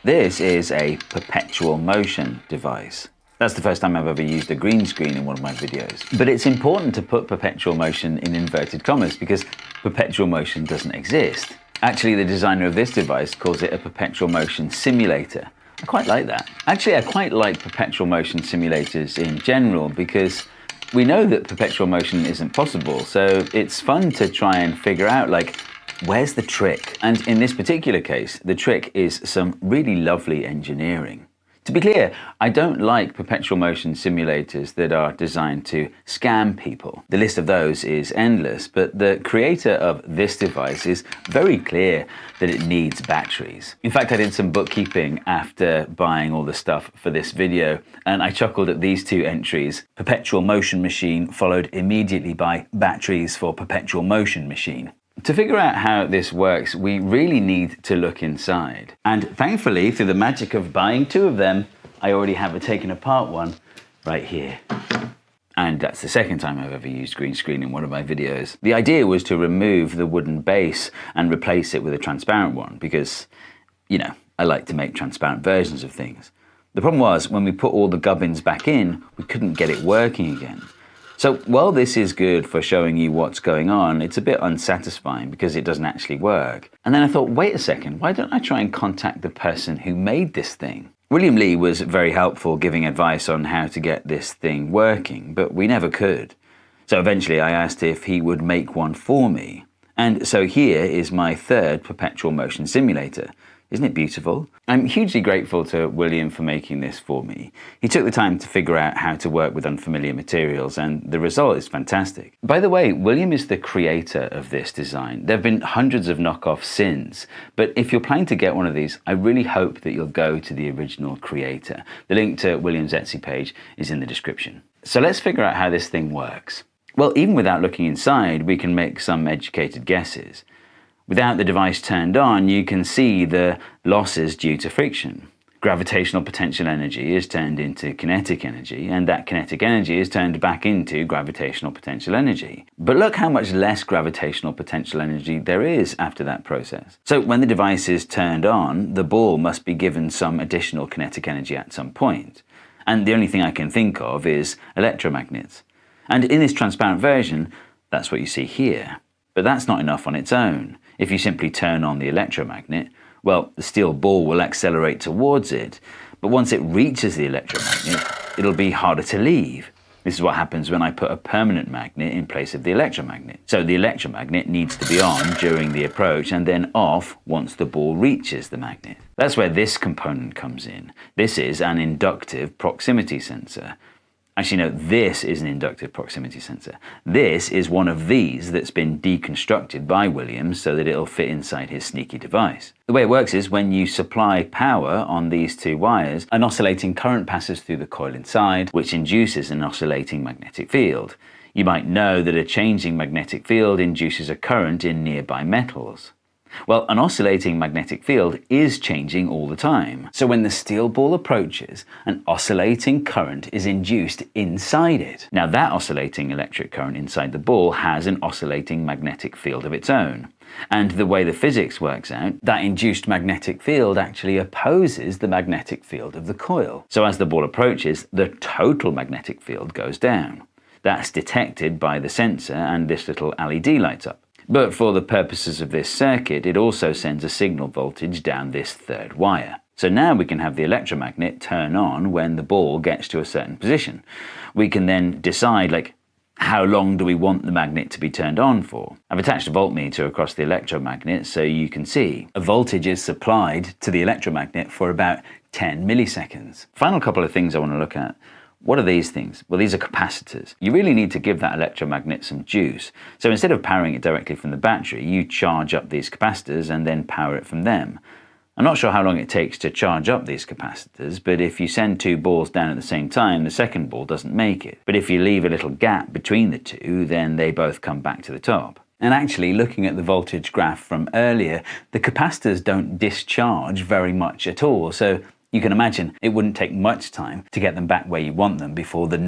This is a perpetual motion device. That's the first time I've ever used a green screen in one of my videos. But it's important to put perpetual motion in inverted commas because perpetual motion doesn't exist. Actually, the designer of this device calls it a perpetual motion simulator. I quite like that. Actually, I quite like perpetual motion simulators in general because we know that perpetual motion isn't possible, so it's fun to try and figure out, like, where's the trick? And in this particular case, the trick is some really lovely engineering. To be clear, I don't like perpetual motion simulators that are designed to scam people. The list of those is endless, but the creator of this device is very clear that it needs batteries. In fact, I did some bookkeeping after buying all the stuff for this video, and I chuckled at these two entries. Perpetual motion machine followed immediately by batteries for perpetual motion machine. To figure out how this works, we really need to look inside. And thankfully, through the magic of buying two of them, I already have a taken apart one right here. And that's the second time I've ever used green screen in one of my videos. The idea was to remove the wooden base and replace it with a transparent one because, you know, I like to make transparent versions of things. The problem was, when we put all the gubbins back in, we couldn't get it working again. So while this is good for showing you what's going on, it's a bit unsatisfying because it doesn't actually work. And then I thought, wait a second, why don't I try and contact the person who made this thing? William Lee was very helpful giving advice on how to get this thing working, but we never could. So eventually I asked if he would make one for me. And so here is my third perpetual motion simulator. Isn't it beautiful? I'm hugely grateful to William for making this for me. He took the time to figure out how to work with unfamiliar materials, and the result is fantastic. By the way, William is the creator of this design. There have been hundreds of knockoffs since, but if you're planning to get one of these, I really hope that you'll go to the original creator. The link to William's Etsy page is in the description. So let's figure out how this thing works. Well, even without looking inside, we can make some educated guesses. Without the device turned on, you can see the losses due to friction. Gravitational potential energy is turned into kinetic energy, and that kinetic energy is turned back into gravitational potential energy. But look how much less gravitational potential energy there is after that process. So when the device is turned on, the ball must be given some additional kinetic energy at some point. And the only thing I can think of is electromagnets. And in this transparent version, that's what you see here. But that's not enough on its own. If you simply turn on the electromagnet, well, the steel ball will accelerate towards it, but once it reaches the electromagnet, it'll be harder to leave. This is what happens when I put a permanent magnet in place of the electromagnet. So the electromagnet needs to be on during the approach and then off once the ball reaches the magnet. That's where this component comes in. This is an inductive proximity sensor. Actually, no, this is an inductive proximity sensor. This is one of these that's been deconstructed by Williams so that it'll fit inside his sneaky device. The way it works is when you supply power on these two wires, an oscillating current passes through the coil inside, which induces an oscillating magnetic field. You might know that a changing magnetic field induces a current in nearby metals. Well, an oscillating magnetic field is changing all the time. So when the steel ball approaches, an oscillating current is induced inside it. Now that oscillating electric current inside the ball has an oscillating magnetic field of its own. And the way the physics works out, that induced magnetic field actually opposes the magnetic field of the coil. So as the ball approaches, the total magnetic field goes down. That's detected by the sensor and this little LED lights up. But for the purposes of this circuit, it also sends a signal voltage down this third wire. So now we can have the electromagnet turn on when the ball gets to a certain position. We can then decide, like, how long do we want the magnet to be turned on for? I've attached a voltmeter across the electromagnet so you can see a voltage is supplied to the electromagnet for about 10 milliseconds. Final couple of things I want to look at. What are these things? Well, these are capacitors. You really need to give that electromagnet some juice. So instead of powering it directly from the battery, you charge up these capacitors and then power it from them. I'm not sure how long it takes to charge up these capacitors, but if you send two balls down at the same time, the second ball doesn't make it. But if you leave a little gap between the two, then they both come back to the top. And actually, looking at the voltage graph from earlier, the capacitors don't discharge very much at all. So you can imagine it wouldn't take much time to get them back where you want them before the